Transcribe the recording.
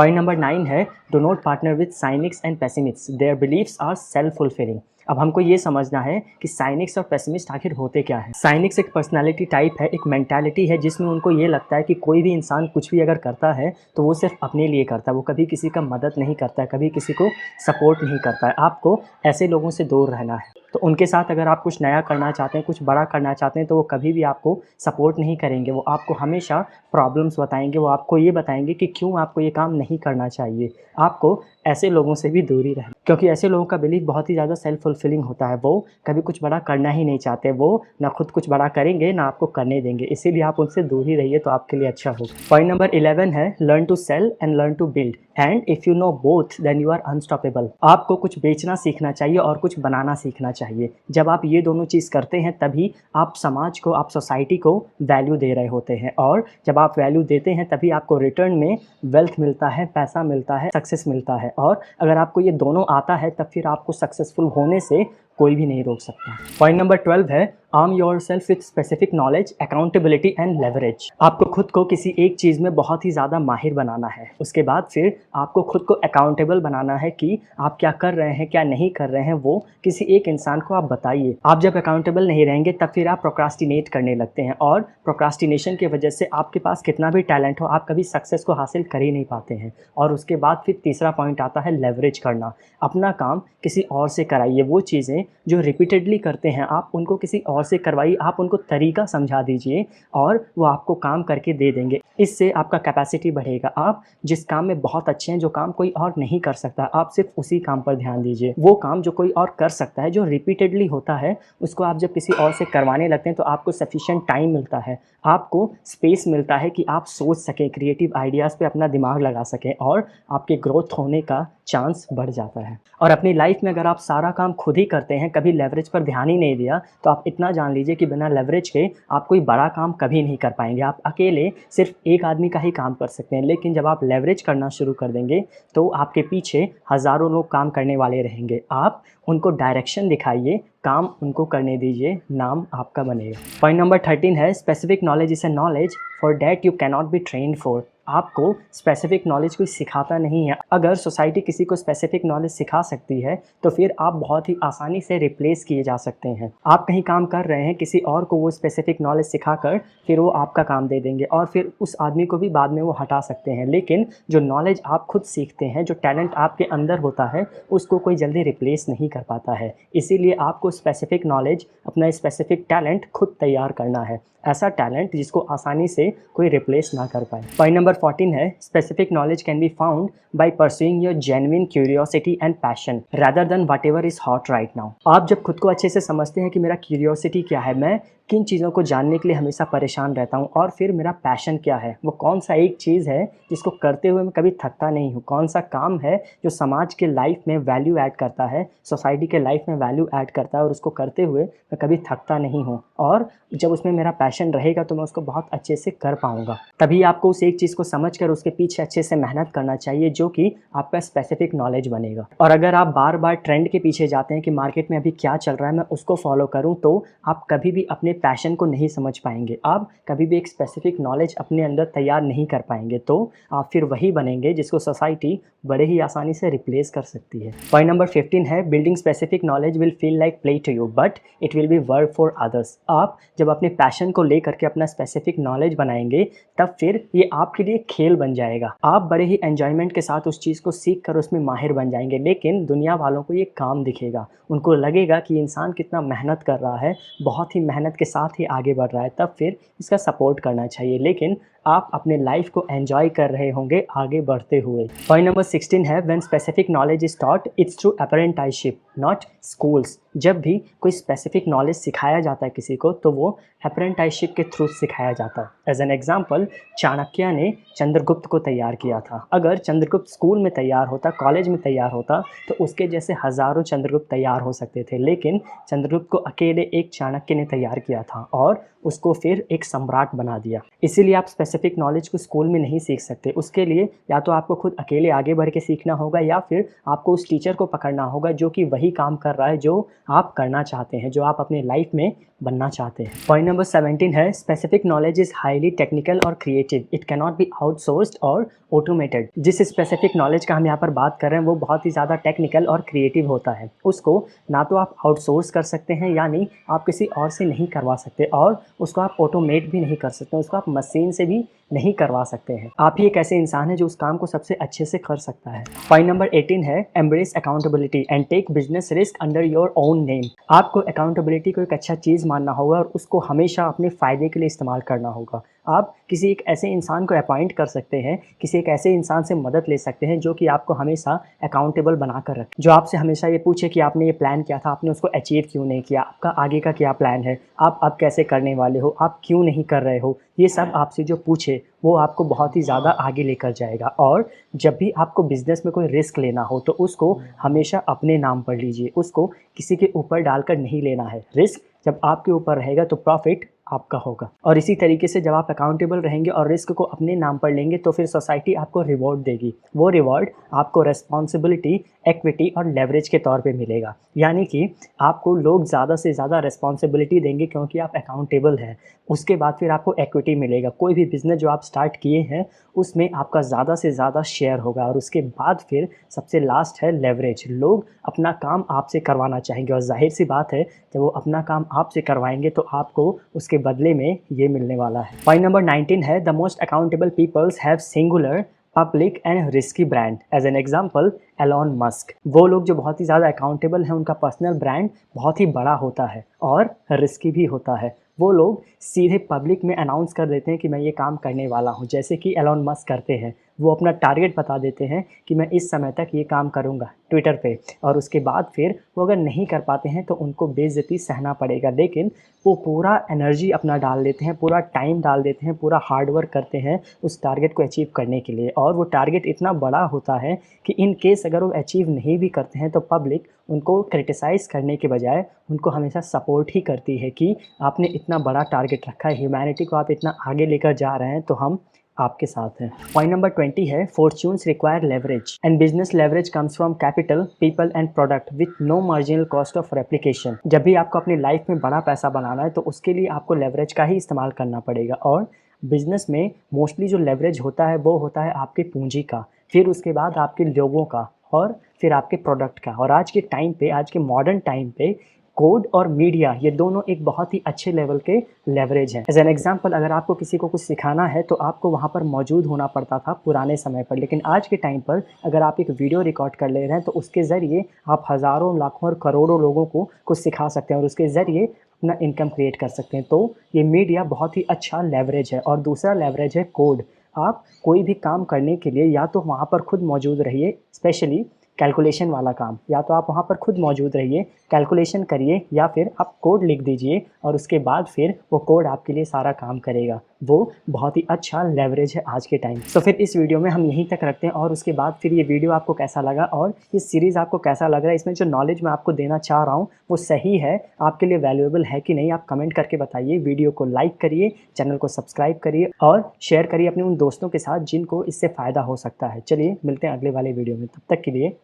Point number 9 है, do not partner with cynics and pessimists, their beliefs are self fulfilling. अब हमको ये समझना है कि साइनिक्स और पेसिमिस्ट आखिर होते क्या है। साइनिक्स एक पर्सनालिटी टाइप है, एक मेंटालिटी है जिसमें उनको ये लगता है कि कोई भी इंसान कुछ भी अगर करता है तो वो सिर्फ अपने लिए करता है, वो कभी किसी का मदद नहीं करता है, कभी किसी को सपोर्ट नहीं करता है। आपको ऐसे लोगों से दूर रहना है। तो उनके साथ अगर आप कुछ नया करना चाहते हैं, कुछ बड़ा करना चाहते हैं, तो वो कभी भी आपको सपोर्ट नहीं करेंगे। वो आपको हमेशा प्रॉब्लम्स बताएंगे, वो आपको ये बताएंगे कि क्यों आपको ये काम नहीं करना चाहिए। आपको ऐसे लोगों से भी दूरी रहना, क्योंकि ऐसे लोगों का बिलीफ बहुत ही ज़्यादा सेल्फ फुलफिलिंग होता है। वो कभी कुछ बड़ा करना ही नहीं चाहते, वो ना खुद कुछ बड़ा करेंगे ना आपको करने देंगे, इसीलिए आप उनसे दूर ही रहिए तो आपके लिए अच्छा होगा। पॉइंट नंबर 11 है, learn to sell and learn to build, and if you know both then you are unstoppable. आपको कुछ बेचना सीखना चाहिए और कुछ बनाना सीखना चाहिए। जब आप ये दोनों चीज़ करते हैं तभी आप समाज को, आप सोसाइटी को वैल्यू दे रहे होते हैं, और जब आप वैल्यू देते हैं तभी आपको रिटर्न में वेल्थ मिलता है, पैसा मिलता है, सक्सेस मिलता है। और अगर आपको ये दोनों आता है तब फिर आपको सक्सेसफुल होने से कोई भी नहीं रोक सकता। पॉइंट नंबर 12 है, arm your self with specific knowledge, accountability and leverage. आपको खुद को किसी एक चीज़ में बहुत ही ज़्यादा माहिर बनाना है। उसके बाद फिर आपको खुद को अकाउंटेबल बनाना है कि आप क्या कर रहे हैं, क्या नहीं कर रहे हैं, वो किसी एक इंसान को आप बताइए। आप जब अकाउंटेबल नहीं रहेंगे तब फिर आप प्रोक्रास्टिनेट करने लगते हैं, और प्रोक्रास्टिनेशन की वजह से आपके पास कितना भी टैलेंट हो, आप कभी सक्सेस को हासिल कर ही नहीं पाते हैं। और उसके बाद फिर तीसरा पॉइंट आता है लेवरेज करना। अपना काम किसी और से कराइए। वो चीज़ें जो रिपीटेडली करते हैं आप उनको किसी और से करवाइए, आप उनको तरीका समझा दीजिए और वो आपको काम करके दे देंगे। इससे आपका कैपेसिटी बढ़ेगा। आप जिस काम में बहुत अच्छे हैं, जो काम कोई और नहीं कर सकता, आप सिर्फ उसी काम पर ध्यान दीजिए। वो काम जो कोई और कर सकता है, जो रिपीटेडली होता है, उसको आप जब किसी और से करवाने लगते हैं तो आपको सफिशिएंट टाइम मिलता है, आपको स्पेस मिलता है कि आप सोच सकें, क्रिएटिव आइडियाज़ पे अपना दिमाग लगा सकें, और आपके ग्रोथ होने का चांस बढ़ जाता है। और अपनी लाइफ में अगर आप सारा काम खुद ही करते हैं, कभी लेवरेज पर ध्यान ही नहीं दिया, तो आप इतना जान लीजिए कि बिना लेवरेज के आप कोई बड़ा काम कभी नहीं कर पाएंगे। आप अकेले सिर्फ एक आदमी का ही काम कर सकते हैं, लेकिन जब आप लेवरेज करना शुरू कर देंगे तो आपके पीछे हज़ारों लोग काम करने वाले रहेंगे। आप उनको डायरेक्शन दिखाइए, काम उनको करने दीजिए, नाम आपका बनेगा। पॉइंट नंबर 13 है, specific knowledge is a knowledge for that you cannot be trained for. आपको स्पेसिफिक नॉलेज कोई सिखाता नहीं है। अगर सोसाइटी किसी को स्पेसिफिक नॉलेज सिखा सकती है तो फिर आप बहुत ही आसानी से रिप्लेस किए जा सकते हैं। आप कहीं काम कर रहे हैं, किसी और को वो स्पेसिफिक नॉलेज सिखाकर फिर वो आपका काम दे देंगे, और फिर उस आदमी को भी बाद में वो हटा सकते हैं। लेकिन जो नॉलेज आप खुद सीखते हैं, जो टैलेंट आपके अंदर होता है, उसको कोई जल्दी रिप्लेस नहीं कर पाता है। इसीलिए आपको स्पेसिफिक नॉलेज, अपना स्पेसिफिक टैलेंट खुद तैयार करना है, ऐसा टैलेंट जिसको आसानी से कोई रिप्लेस ना कर पाए। पॉइंट नंबर 14 है, specific knowledge can be found by pursuing your genuine curiosity and passion rather than whatever is hot right now. आप जब खुद को अच्छे से समझते हैं कि मेरा क्यूरियोसिटी क्या है, मैं किन चीज़ों को जानने के लिए हमेशा परेशान रहता हूँ, और फिर मेरा पैशन क्या है, वो कौन सा एक चीज़ है जिसको करते हुए मैं कभी थकता नहीं हूँ, कौन सा काम है जो समाज के लाइफ में वैल्यू ऐड करता है, सोसाइटी के लाइफ में वैल्यू ऐड करता है, और उसको करते हुए मैं कभी थकता नहीं हूँ, और जब उसमें मेरा पैशन रहेगा तो मैं उसको बहुत अच्छे से कर पाऊँगा। तभी आपको उस एक चीज़ को समझकर उसके पीछे अच्छे से मेहनत करना चाहिए, जो कि आपका स्पेसिफिक नॉलेज बनेगा। और अगर आप बार बार ट्रेंड के पीछे जाते हैं कि मार्केट में अभी क्या चल रहा है, मैं उसको फॉलो करूँ, तो आप कभी भी अपने पैशन को नहीं समझ पाएंगे। आप कभी भी एक स्पेसिफिक नॉलेज अपने अंदर तैयार नहीं कर पाएंगे, तो आप फिर वही बनेंगे जिसको सोसाइटी बड़े ही आसानी से रिप्लेस कर सकती है। पॉइंट नंबर 15 है, building specific knowledge will feel like play to you but it will be work for others. आप जब अपने पैशन को लेकर के अपना स्पेसिफिक नॉलेज बनाएंगे तब फिर ये आपके लिए खेल बन जाएगा। आप बड़े ही एंजॉयमेंट के साथ उस चीज़ को सीख कर उसमें माहिर बन जाएंगे, लेकिन दुनिया वालों को ये काम दिखेगा। उनको लगेगा कि इंसान कितना मेहनत कर रहा है, बहुत ही मेहनत के साथ ही आगे बढ़ रहा है, तब फिर इसका सपोर्ट करना चाहिए। लेकिन आप अपने लाइफ को एंजॉय कर रहे होंगे आगे बढ़ते हुए। पॉइंट नंबर 16 है, when specific knowledge is taught it's through apprenticeship not schools. जब भी कोई स्पेसिफिक नॉलेज सिखाया जाता है किसी को, तो वो अप्रेंटिसशिप के थ्रू सिखाया जाता है। एज एन एग्जाम्पल, चाणक्य ने चंद्रगुप्त को तैयार किया था। अगर चंद्रगुप्त स्कूल में तैयार होता, कॉलेज में तैयार होता, तो उसके जैसे हज़ारों चंद्रगुप्त तैयार हो सकते थे। लेकिन चंद्रगुप्त को अकेले एक चाणक्य ने तैयार किया था और उसको फिर एक सम्राट बना दिया। इसीलिए आप स्पेसिफिक नॉलेज को स्कूल में नहीं सीख सकते। उसके लिए या तो आपको खुद अकेले आगे बढ़ के सीखना होगा, या फिर आपको उस टीचर को पकड़ना होगा जो कि वही काम कर रहा है जो आप करना चाहते हैं, जो आप अपने लाइफ में बनना चाहते हैं। पॉइंट नंबर 17 है specific knowledge is highly technical और creative, it can not be outsourced और ऑटोमेटेड। जिस स्पेसिफिक नॉलेज का हम यहाँ पर बात कर रहे हैं वो बहुत ही ज़्यादा टेक्निकल और क्रिएटिव होता है। उसको ना तो आप आउटसोर्स कर सकते हैं, यानी आप किसी और से नहीं करवा सकते, और उसको आप ऑटोमेट भी नहीं कर सकते, उसको आप मशीन से भी नहीं करवा सकते हैं। आप ही एक ऐसे इंसान है जो उस काम को सबसे अच्छे से कर सकता है। पॉइंट नंबर 18 है embrace accountability and take business risk under your own name. आपको अकाउंटेबिलिटी को एक अच्छा चीज़ मानना होगा और उसको हमेशा अपने फ़ायदे के लिए इस्तेमाल करना होगा। आप किसी एक ऐसे इंसान को अपॉइंट कर सकते हैं, किसी एक ऐसे इंसान से मदद ले सकते हैं जो कि आपको हमेशा अकाउंटेबल बना कर रखे, जो आपसे हमेशा ये पूछे कि आपने ये प्लान किया था, आपने उसको अचीव क्यों नहीं किया, आपका आगे का क्या प्लान है, आप अब कैसे करने वाले हो, आप क्यों नहीं कर रहे हो, ये सब आपसे जो पूछे वो आपको बहुत ही ज़्यादा आगे लेकर जाएगा। और जब भी आपको बिज़नेस में कोई रिस्क लेना हो तो उसको हमेशा अपने नाम पर लीजिए, उसको किसी के ऊपर डालकर नहीं लेना है। रिस्क जब आपके ऊपर रहेगा तो प्रॉफिट आपका होगा। और इसी तरीके से जब आप अकाउंटेबल रहेंगे और रिस्क को अपने नाम पर लेंगे तो फिर सोसाइटी आपको रिवॉर्ड देगी। वो रिवॉर्ड आपको रिस्पॉन्सिबिलिटी, इक्विटी और लेवरेज के तौर पे मिलेगा, यानी कि आपको लोग ज़्यादा से ज़्यादा रिस्पॉन्सिबिलिटी देंगे क्योंकि आप अकाउंटेबल हैं। उसके बाद फिर आपको इक्विटी मिलेगा। कोई भी बिज़नेस जो आप स्टार्ट किए हैं उसमें आपका ज़्यादा से ज़्यादा शेयर होगा। और उसके बाद फिर सबसे लास्ट है लेवरेज। लोग अपना काम आपसे करवाना चाहेंगे और जाहिर सी बात है जब वो अपना काम आपसे करवाएंगे तो आपको उसके बदले में ये मिलने वाला है। पॉइंट नंबर 19 है the most accountable peoples have singular public and risky brand. As an example Elon Musk. वो लोग जो बहुत ही ज़्यादा अकाउंटेबल हैं उनका पर्सनल ब्रांड बहुत ही बड़ा होता है और रिस्की भी होता है। वो लोग सीधे पब्लिक में अनाउंस कर देते हैं कि मैं ये काम करने वाला हूँ, जैसे कि एलॉन मस्क करते हैं। वो अपना टारगेट बता देते हैं कि मैं इस समय तक ये काम करूँगा ट्विटर पे, और उसके बाद फिर वो अगर नहीं कर पाते हैं तो उनको बेइज्जती सहना पड़ेगा। लेकिन वो पूरा एनर्जी अपना डाल देते हैं, पूरा टाइम डाल देते हैं, पूरा हार्ड वर्क करते हैं उस टारगेट को अचीव करने के लिए। और वो टारगेट इतना बड़ा होता है कि इन केस अगर वो अचीव नहीं भी करते हैं तो पब्लिक उनको क्रिटिसाइज़ करने के बजाय उनको हमेशा सपोर्ट ही करती है कि आपने इतना बड़ा टारगेट रखा है, ह्यूमैनिटी को आप इतना आगे लेकर जा रहे हैं, तो हम आपके साथ हैं। पॉइंट नंबर 20 है fortunes require leverage and business leverage comes from capital, people and product with no marginal cost of replication. जब भी आपको अपनी लाइफ में बड़ा पैसा बनाना है तो उसके लिए आपको लेवरेज का ही इस्तेमाल करना पड़ेगा। और बिजनेस में मोस्टली जो लेवरेज होता है वो होता है आपकी पूंजी का, फिर उसके बाद आपके लोगों का, और फिर आपके प्रोडक्ट का। और आज के टाइम पे, आज के मॉडर्न टाइम पे कोड और मीडिया ये दोनों एक बहुत ही अच्छे लेवल के लेवरेज हैं। एज एन एग्जांपल, अगर आपको किसी को कुछ सिखाना है तो आपको वहाँ पर मौजूद होना पड़ता था पुराने समय पर, लेकिन आज के टाइम पर अगर आप एक वीडियो रिकॉर्ड कर ले रहे हैं तो उसके ज़रिए आप हज़ारों, लाखों और करोड़ों लोगों को कुछ सिखा सकते हैं और उसके ज़रिए अपना इनकम क्रिएट कर सकते हैं। तो ये मीडिया बहुत ही अच्छा लेवरेज है। और दूसरा लेवरेज है कोड। आप कोई भी काम करने के लिए या तो वहाँ पर खुद मौजूद रहिए, स्पेशली कैलकुलेशन वाला काम, या तो आप वहाँ पर खुद मौजूद रहिए, कैलकुलेशन करिए, या फिर आप कोड लिख दीजिए और उसके बाद फिर वो कोड आपके लिए सारा काम करेगा। वो बहुत ही अच्छा लेवरेज है आज के टाइम। तो फिर इस वीडियो में हम यहीं तक रखते हैं और उसके बाद फिर ये वीडियो आपको कैसा लगा और ये सीरीज़ आपको कैसा लग रहा है, इसमें जो नॉलेज मैं आपको देना चाह रहा हूँ वो सही है, आपके लिए वैल्यूएबल है कि नहीं, आप कमेंट करके बताइए। वीडियो को लाइक करिए, चैनल को सब्सक्राइब करिए और शेयर करिए अपने उन दोस्तों के साथ जिनको इससे फ़ायदा हो सकता है। चलिए मिलते हैं अगले वाले वीडियो में, तब तक के लिए